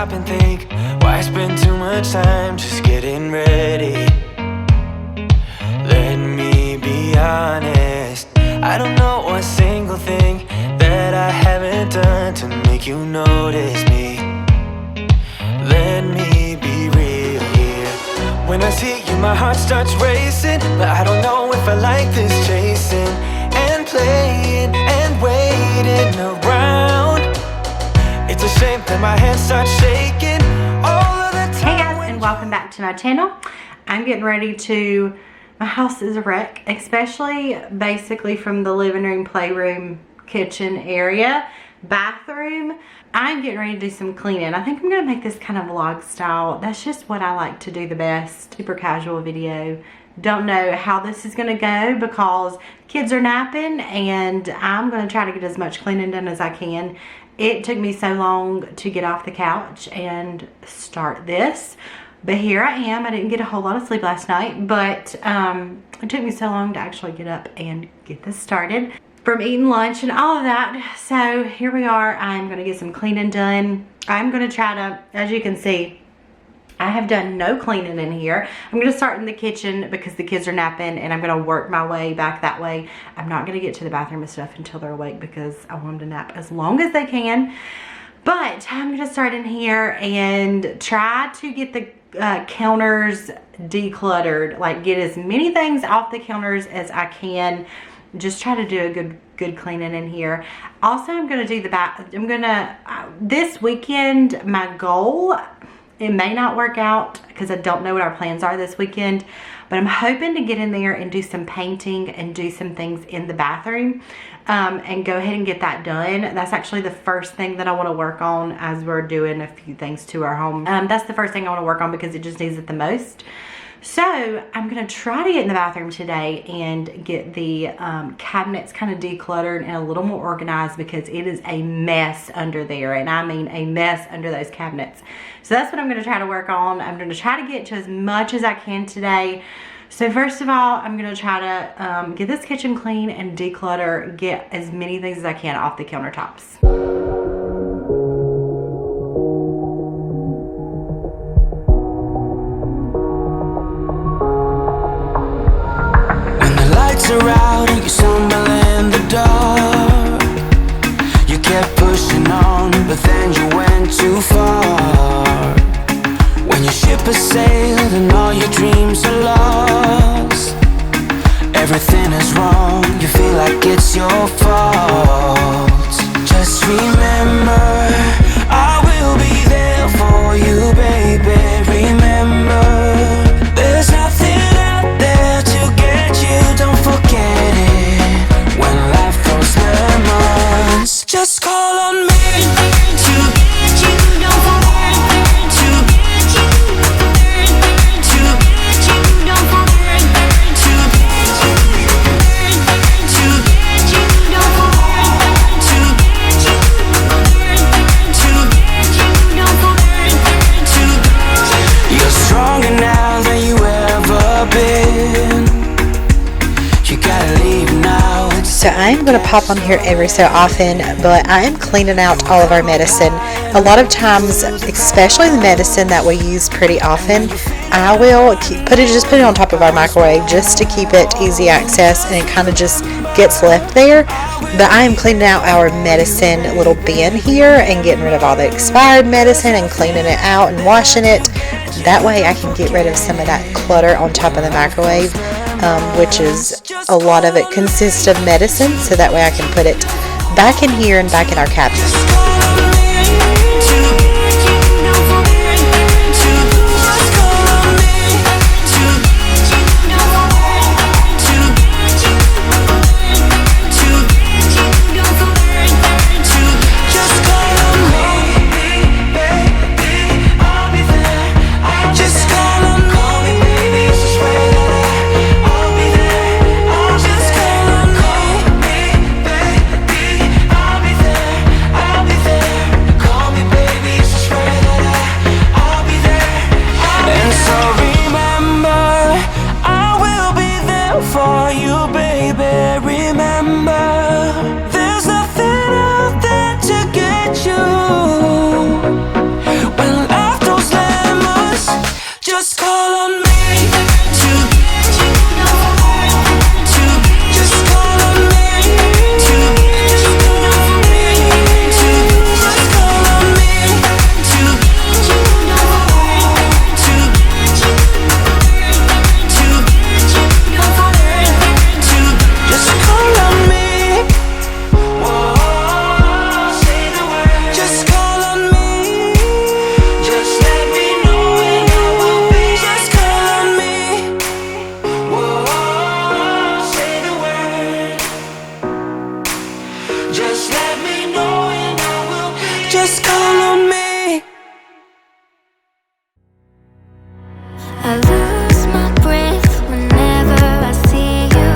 stop and think, why spend too much time just getting ready? Let me be honest, I don't know one single thing that I haven't done to make you notice me. Let me be real here. When I see you, my heart starts racing, but I don't know if I like this chasing and playing and waiting around. It's a shame that my hands start shaking all of the time. Hey guys, and welcome back to my channel. I'm getting ready to, my house is a wreck, especially basically from the living room, playroom, kitchen area, bathroom. I'm getting ready to do some cleaning. I think I'm gonna make this kind of vlog style. That's just what I like to do the best. Super casual video. Don't know how this is gonna go because kids are napping and I'm gonna try to get as much cleaning done as I can. It took me so long to get off the couch and start this, but here I am. I didn't get a whole lot of sleep last night, but it took me so long to actually get up and get this started from eating lunch and all of that. So here we are. I'm gonna get some cleaning done. I'm gonna try to, as you can see, I have done no cleaning in here. I'm gonna start in the kitchen because the kids are napping and I'm gonna work my way back that way. I'm not gonna get to the bathroom and stuff until they're awake because I want them to nap as long as they can. But I'm gonna start in here and try to get the counters decluttered, like get as many things off the counters as I can. Just try to do a good cleaning in here. Also, I'm gonna do the this weekend, my goal, it may not work out because I don't know what our plans are this weekend, but I'm hoping to get in there and do some painting and do some things in the bathroom and go ahead and get that done. That's actually the first thing that I want to work on as we're doing a few things to our home. That's the first thing I want to work on because it just needs it the most. So I'm gonna try to get in the bathroom today and get the cabinets kind of decluttered and a little more organized because it is a mess under there, and I mean a mess under those cabinets. So that's what I'm gonna try to work on. I'm gonna try to get to as much as I can today. So first of all, I'm gonna try to get this kitchen clean and declutter, get as many things as I can off the countertops. Are out and you stumble in the dark. You kept pushing on, but then you went too far. When your ship has sailed and all your dreams are lost, everything is wrong, you feel like it's your fault. Just remember, I will be there for you, baby. Remember, there's nothing out there to get you. Don't forget it when life throws lemons. Just call on me to get you. Don't forget to get you. To get you. Don't forget to get you. To get you. Don't forget to get you. To get you. Don't forget to get you. You're stronger now than you ever been. So I'm going to pop on here every so often, but I am cleaning out all of our medicine. A lot of times, especially the medicine that we use pretty often, I will put it on top of our microwave just to keep it easy access, and it kind of just gets left there. But I am cleaning out our medicine little bin here and getting rid of all the expired medicine and cleaning it out and washing it. That way I can get rid of some of that clutter on top of the microwave, which is a lot of it consists of medicine, so that way I can put it back in here and back in our cabinet. I'll be there. on me to just call on me to just call on me to just call on me to just call on me. Whoa, say the word. Just call on me. Just let me know and I will be. Just call on me. Whoa, say the word. Just let me know and I will be. Just call on me. I lose my breath whenever I see you.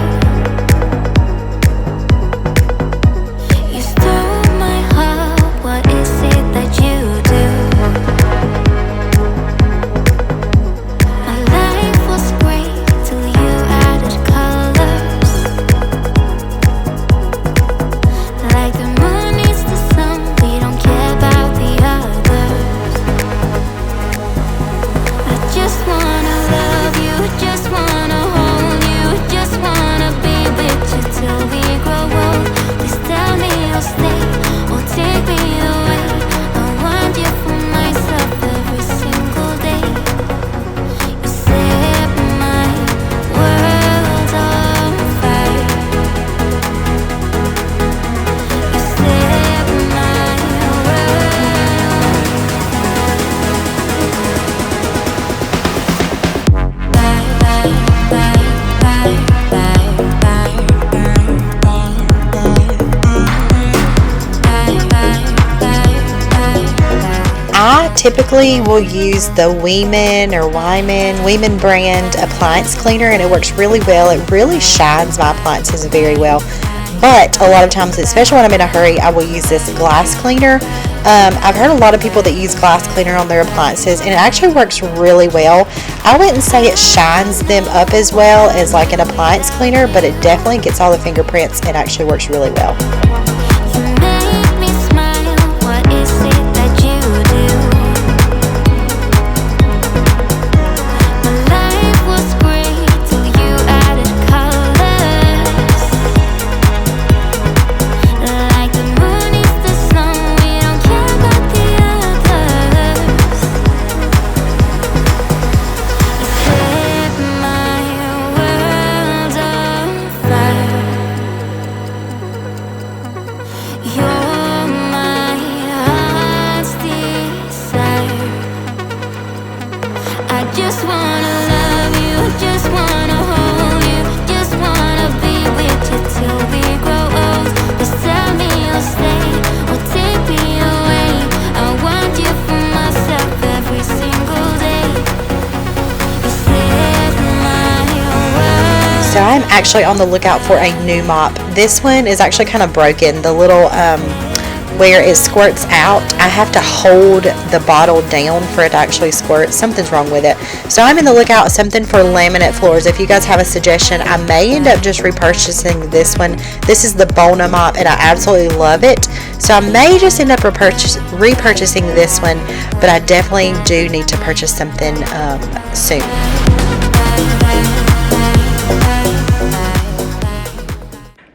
You stole my heart, what is it that you do? My life was great till you added colors. Like the moon needs the sun, we don't care about the others. I just wanna love you, just wanna hold you, just wanna be with you till we grow old. Please tell me you'll stay or take me away. I want you for myself every single day. You set my world on fire. You set my I typically will use the Weiman brand appliance cleaner, and it works really well. It really shines my appliances very well. But a lot of times, especially when I'm in a hurry, I will use this glass cleaner. I've heard a lot of people that use glass cleaner on their appliances, and it actually works really well. I wouldn't say it shines them up as well as like an appliance cleaner, but it definitely gets all the fingerprints and actually works really well. You make me smile, what is it that you do? My life was great till you added colors. Like the moon is the sun, we don't care about the others. You set my world on fire. You're my heart's desire. I just wanna love you, just wanna hold you, just wanna be with you till we grow old. Just tell me you'll stay or take me away. I want you for myself every single day. You set my world. So I'm actually on the lookout for a new mop. This one is actually kind of broken. The little where it squirts out, I have to hold the bottle down for it to actually squirt. Something's wrong with it. So I'm in the lookout something for laminate floors. If you guys have a suggestion, I may end up just repurchasing this one. This is the Bona mop, and I absolutely love it. So I may just end up repurchasing this one, but I definitely do need to purchase something soon.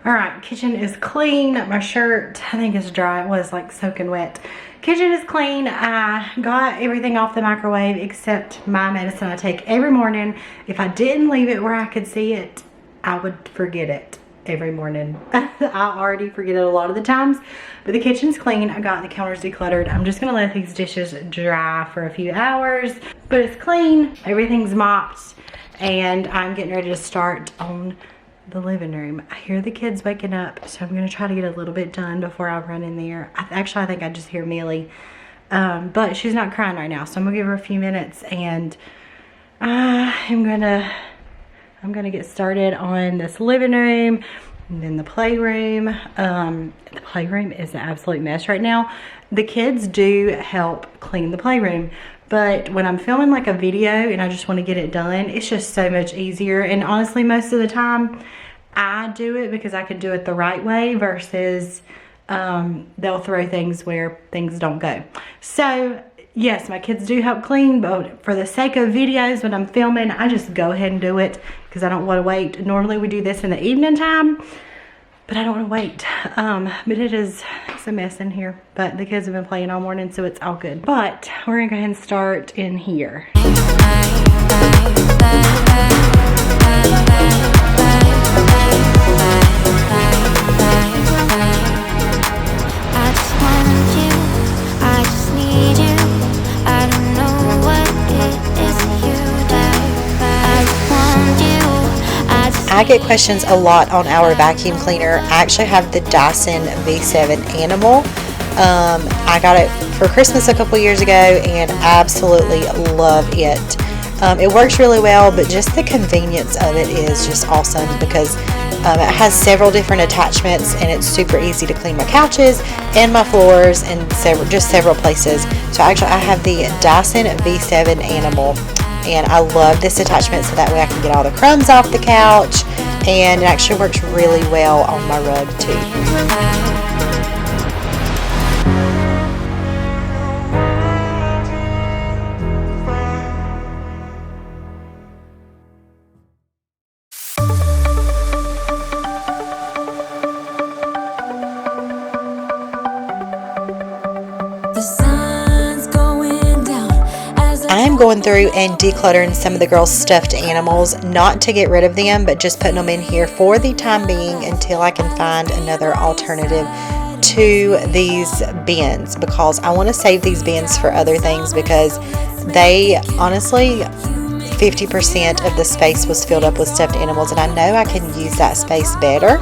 All right, kitchen is clean. My shirt, I think, is dry. It was like soaking wet. Kitchen is clean. I got everything off the microwave except my medicine I take every morning. If I didn't leave it where I could see it, I would forget it every morning. I already forget it a lot of the times, but the kitchen's clean. I got the counters decluttered. I'm just gonna let these dishes dry for a few hours, but it's clean. Everything's mopped, and I'm getting ready to start on the living room. I hear the kids waking up, so I'm gonna try to get a little bit done before I run in there. Actually, I think I just hear Millie, but she's not crying right now, so I'm gonna give her a few minutes, and I'm gonna get started on this living room and then the playroom. The playroom is an absolute mess right now. The kids do help clean the playroom, but when I'm filming like a video and I just want to get it done, it's just so much easier. And honestly, most of the time I do it because I can do it the right way versus they'll throw things where things don't go. So yes, my kids do help clean, but for the sake of videos when I'm filming, I just go ahead and do it because I don't want to wait. Normally we do this in the evening time, but I don't want to wait. But it's a mess in here, but the kids have been playing all morning, so it's all good. But we're gonna go ahead and start in here. I get questions a lot on our vacuum cleaner. I actually have the Dyson V7 Animal. I got it for Christmas a couple years ago and absolutely love it. It works really well, but just the convenience of it is just awesome because it has several different attachments and it's super easy to clean my couches and my floors and several places. So actually I have the Dyson V7 Animal. And I love this attachment so that way I can get all the crumbs off the couch, and it actually works really well on my rug too. I'm going through and decluttering some of the girls' stuffed animals, not to get rid of them, but just putting them in here for the time being until I can find another alternative to these bins, because I want to save these bins for other things, because they honestly 50% of the space was filled up with stuffed animals, and I know I can use that space better.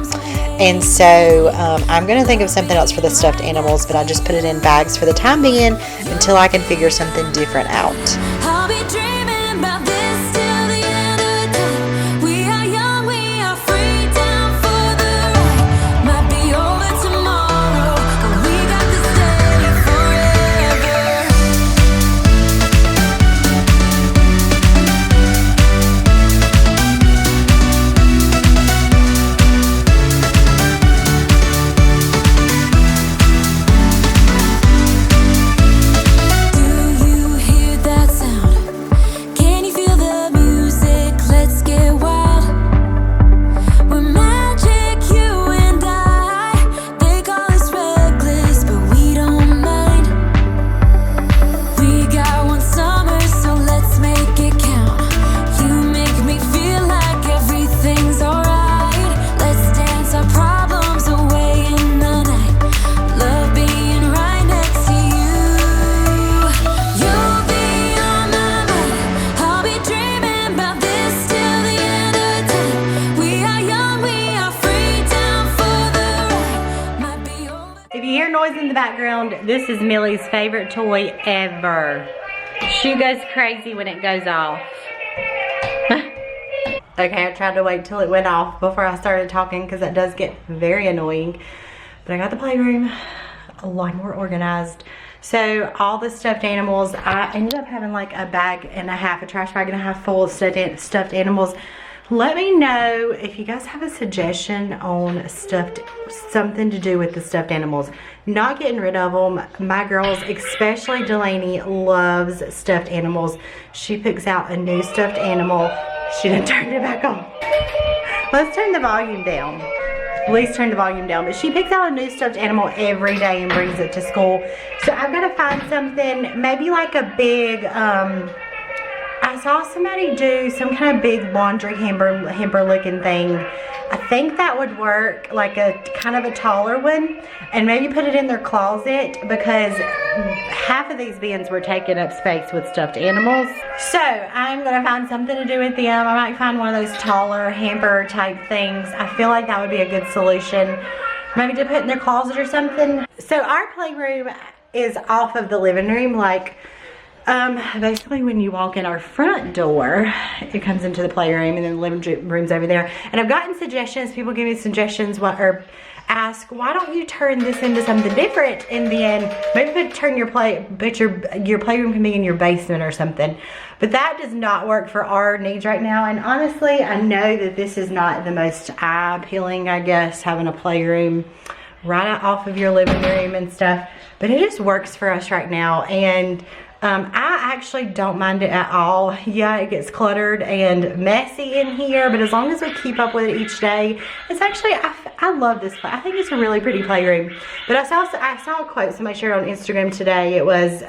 And so I'm going to think of something else for the stuffed animals, but I just put it in bags for the time being until I can figure something different out. I'll be dreaming about this till the end of time. We are young, we are free, down for the ride. Might be over tomorrow, but we got this day forever. Do you hear that sound? Can you feel the music? Let's get wild. We're magic, you and I. They call us reckless, but we don't mind. We got one summer, so let's make it count. You make me feel like everything's alright. Let's dance our problems away in the night. Love being right next to you. You'll be on my mind. I'll be dreaming about this till the end of time. We are young, we are free, down for the ride. Might be over. If you hear noise in the background, this is Millie's favorite toy ever. She goes crazy when it goes off. Okay, I tried to wait till it went off before I started talking because that does get very annoying. But I got the playroom a lot more organized. So all the stuffed animals, I ended up having like a bag and a half, a trash bag and a half full of stuffed animals. Let me know if you guys have a suggestion on something to do with the stuffed animals. Not getting rid of them. My girls, especially Delaney, loves stuffed animals. She picks out a new stuffed animal. She didn't turn it back on. Let's turn the volume down. At least turn the volume down. But she picks out a new stuffed animal every day and brings it to school. So I've got to find something, maybe like a big, I saw somebody do some kind of big laundry hamper looking thing. I think that would work, like a kind of a taller one, and maybe put it in their closet, because half of these bins were taking up space with stuffed animals. So I'm gonna find something to do with them. I might find one of those taller hamper type things. I feel like that would be a good solution. Maybe to put in their closet or something. So our playroom is off of the living room, like basically when you walk in our front door, it comes into the playroom, and then the living room's over there. And I've gotten suggestions, people give me suggestions, or ask, why don't you turn this into something different? And then maybe turn your playroom can be in your basement or something. But that does not work for our needs right now. And honestly, I know that this is not the most eye-appealing, I guess, having a playroom right off of your living room and stuff, but it just works for us right now. And I actually don't mind it at all. Yeah, it gets cluttered and messy in here, but as long as we keep up with it each day, it's actually, I love this play. I think it's a really pretty playroom. But I saw a quote somebody shared on Instagram today. It was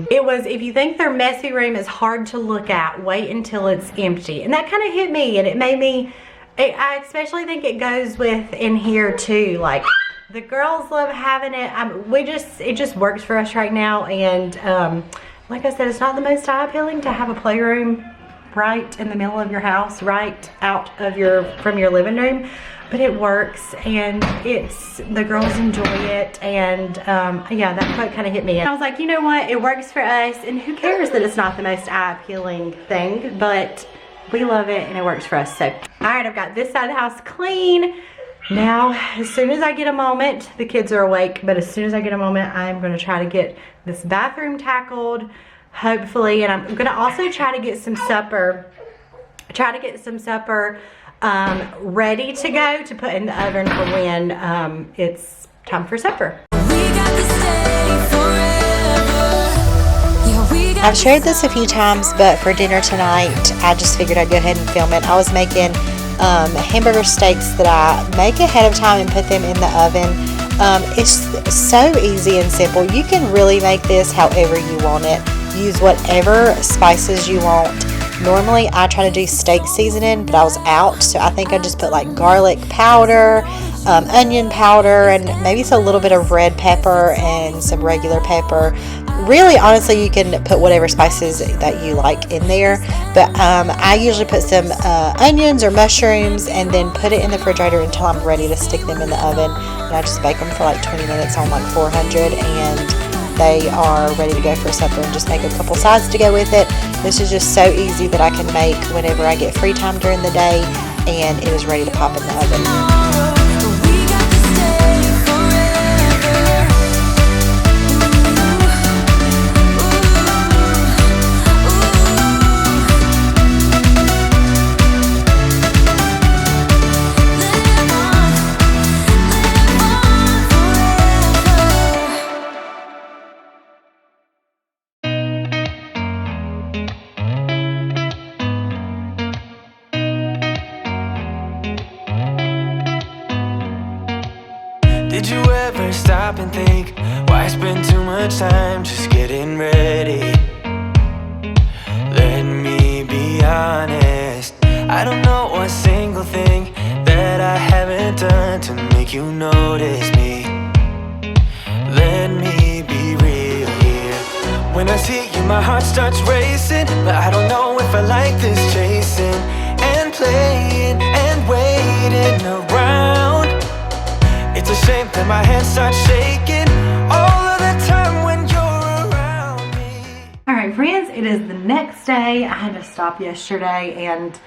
if you think their messy room is hard to look at, wait until it's empty. And that kind of hit me, and it made me, I especially think it goes with in here too. Like, the girls love having it. It just works for us right now. And like I said, it's not the most eye-appealing to have a playroom right in the middle of your house, right out of from your living room, but it works, and the girls enjoy it. And yeah, that quote kind of hit me. And I was like, you know what? It works for us, and who cares that it's not the most eye-appealing thing, but we love it and it works for us. So, all right, I've got this side of the house clean. Now, as soon as I get a moment, the kids are awake, but as soon as I get a moment, I'm going to try to get this bathroom tackled, hopefully, and I'm going to also try to get some supper, ready to go to put in the oven for when it's time for supper. I've shared this a few times, but for dinner tonight, I just figured I'd go ahead and film it. I was making hamburger steaks that I make ahead of time and put them in the oven. It's so easy and simple. You can really make this however you want it. Use whatever spices you want. Normally I try to do steak seasoning, but I was out, so I think I just put like garlic powder, onion powder, and maybe it's a little bit of red pepper and some regular pepper. Really, honestly, you can put whatever spices that you like in there, but I usually put some onions or mushrooms and then put it in the refrigerator until I'm ready to stick them in the oven. And I just bake them for like 20 minutes on like 400, and they are ready to go for supper, and just make a couple sides to go with it. This is just so easy that I can make whenever I get free time during the day, and it is ready to pop in the oven. Did you ever stop and think, why spend too much time just getting ready? Let me be honest, I don't know one single thing that I haven't done to make you notice me. Let me be real here. When I see you, my heart starts racing, but I don't know if I like this chasing and playing and waiting around. It's a shame that my hands start shaking all of the time when you're around me. Alright friends, it is the next day. I had to stop yesterday and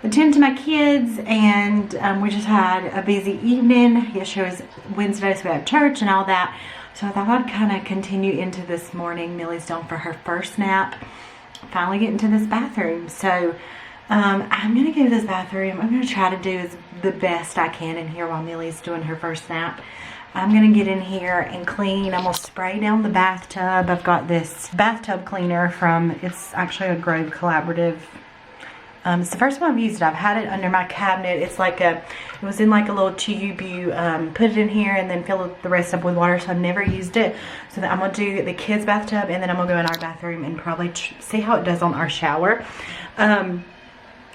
attend to my kids, and we just had a busy evening. Yesterday was Wednesday, so we had church and all that. So I thought I'd kind of continue into this morning. Millie's done for her first nap. Finally getting to this bathroom. So I'm going to go to this bathroom. I'm going to try to do the best I can in here while Millie's doing her first nap. I'm going to get in here and clean. I'm going to spray down the bathtub. I've got this bathtub cleaner it's actually a Grove Collaborative. It's the first time I've used it. I've had it under my cabinet. It was in like a little tube. You put it in here and then fill the rest up with water. So I've never used it. So I'm going to do the kids' bathtub, and then I'm going to go in our bathroom and probably see how it does on our shower.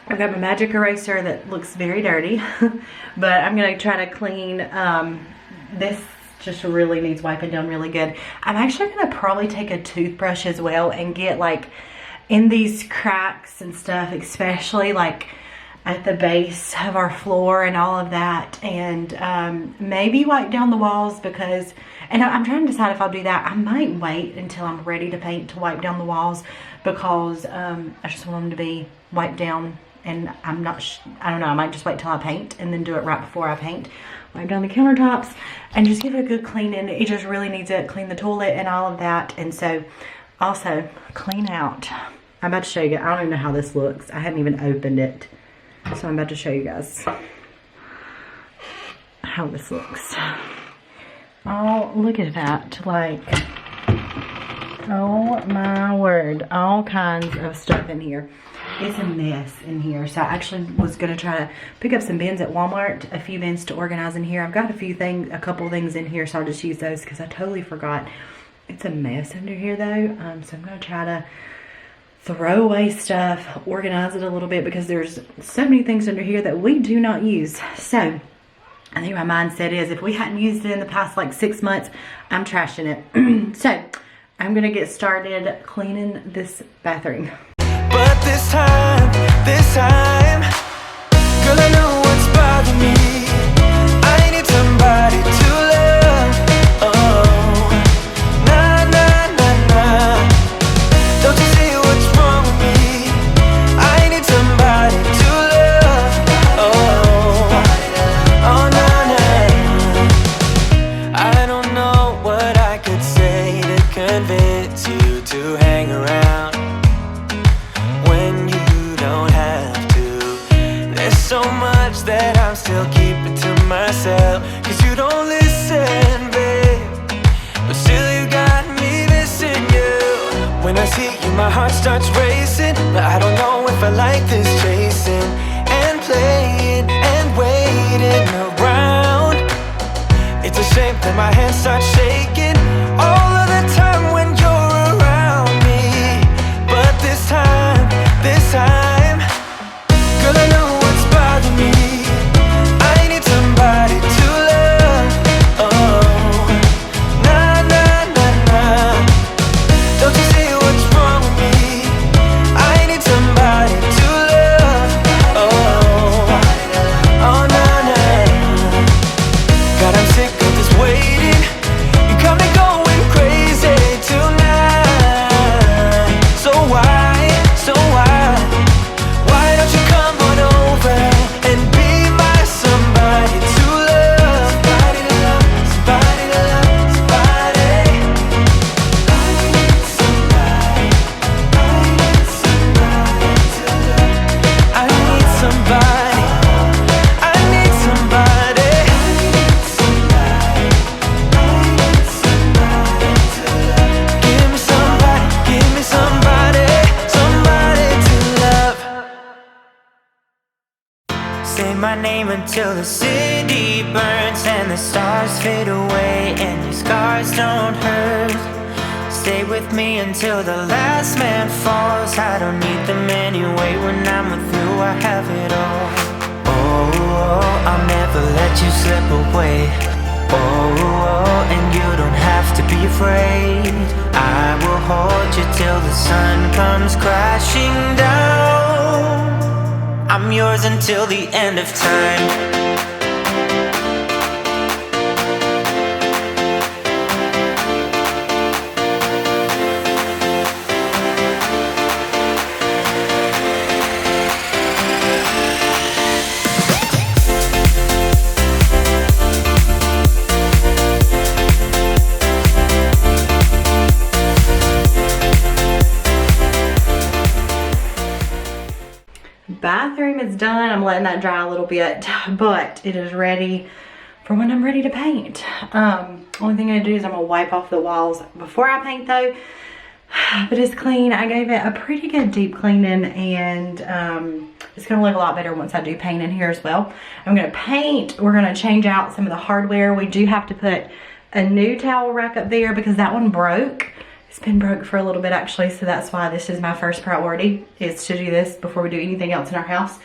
I've got my magic eraser that looks very dirty, but I'm going to try to clean. This just really needs wiping down really good. I'm actually going to probably take a toothbrush as well and get like in these cracks and stuff, especially like at the base of our floor and all of that, and maybe wipe down the walls, because, and I'm trying to decide if I'll do that. I might wait until I'm ready to paint to wipe down the walls, because I just want them to be wiped down. And I don't know, I might just wait till I paint and then do it right before I paint. Wipe down the countertops and just give it a good clean. And it just really needs it. Clean the toilet and all of that. And so also clean out. I'm about to show you. I don't even know how this looks. I hadn't even opened it. So I'm about to show you guys how this looks. Oh, look at that. Like Oh my word, all kinds of stuff in here. It's a mess in here. So I actually was gonna try to pick up some bins at Walmart, a few bins to organize in here. I've got a couple things in here, so I'll just use those because I totally forgot. It's a mess under here though. So I'm gonna try to throw away stuff, organize it a little bit because there's so many things under here that we do not use. So I think my mindset is if we hadn't used it in the past like 6 months, I'm trashing it. So I'm gonna get started cleaning this bathroom. But this time, girl, I know what's bothering me. I need somebody to love. Oh, nah, nah, nah, nah. Don't you see what's wrong with me? I need somebody to love. Oh, oh, nah, nah. I don't know what I could say to convince you to hang around when you don't have to. There's so much that I'm still keeping to myself, cause you don't listen, babe. But still you got me missing you. When I see you my heart starts racing, but I don't know if I like this chasing and playing and waiting around. It's a shame that my hands start shaking all of the time when you're around me. But this time, girl, I know what's bothering me. I need somebody to love. Oh, nah, nah, nah, nah. Don't you see what's wrong with me? I need somebody to love. Oh, oh, nah, nah. God, I'm sick of this waiting. You got me going crazy tonight. So why? Why don't you come on over and be my somebody to love? Somebody to love, somebody to love, somebody. I need somebody to love. I need somebody. I need somebody. To love. Give me somebody, somebody to love. Say my name until the city burns and the stars fade away and your scars don't hurt. Stay with me until the last man falls. I don't need them anyway. When I'm with you, I have it all. Oh, I'll never let you slip away. Oh, and you don't have to be afraid. I will hold you till the sun comes crashing down. I'm yours until the end of time. Bathroom is done. I'm letting that dry a little bit, but it is ready for when I'm ready to paint. Only thing I do is I'm gonna wipe off the walls before I paint though. But it's clean. I gave it a pretty good deep cleaning, and it's gonna look a lot better once I do paint in here as well. I'm gonna paint. We're gonna change out some of the hardware. We do have to put a new towel rack up there because that one broke. It's been broke for a little bit actually, so that's why this is my first priority, is to do this before we do anything else in our house.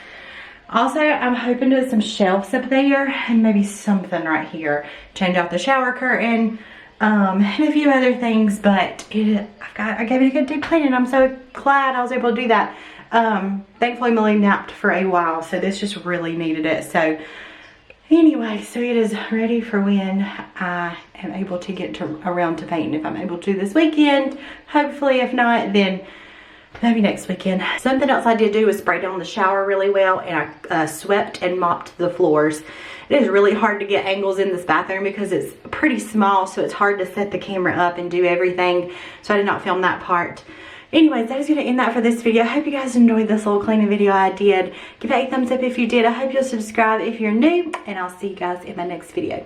Also, I'm hoping to put some shelves up there and maybe something right here. Change out the shower curtain, and a few other things, but I gave it a good deep cleaning. I'm so glad I was able to do that. Thankfully, Millie napped for a while, so this just really needed it. So anyway, so it is ready for when I am able to get around to painting. If I'm able to this weekend, hopefully. If not, then maybe next weekend. Something else I did do was spray down the shower really well, and I swept and mopped the floors. It is really hard to get angles in this bathroom because it's pretty small, so it's hard to set the camera up and do everything. So I did not film that part. Anyways, that is going to end that for this video. I hope you guys enjoyed this little cleaning video I did. Give it a thumbs up if you did. I hope you'll subscribe if you're new, and I'll see you guys in my next video.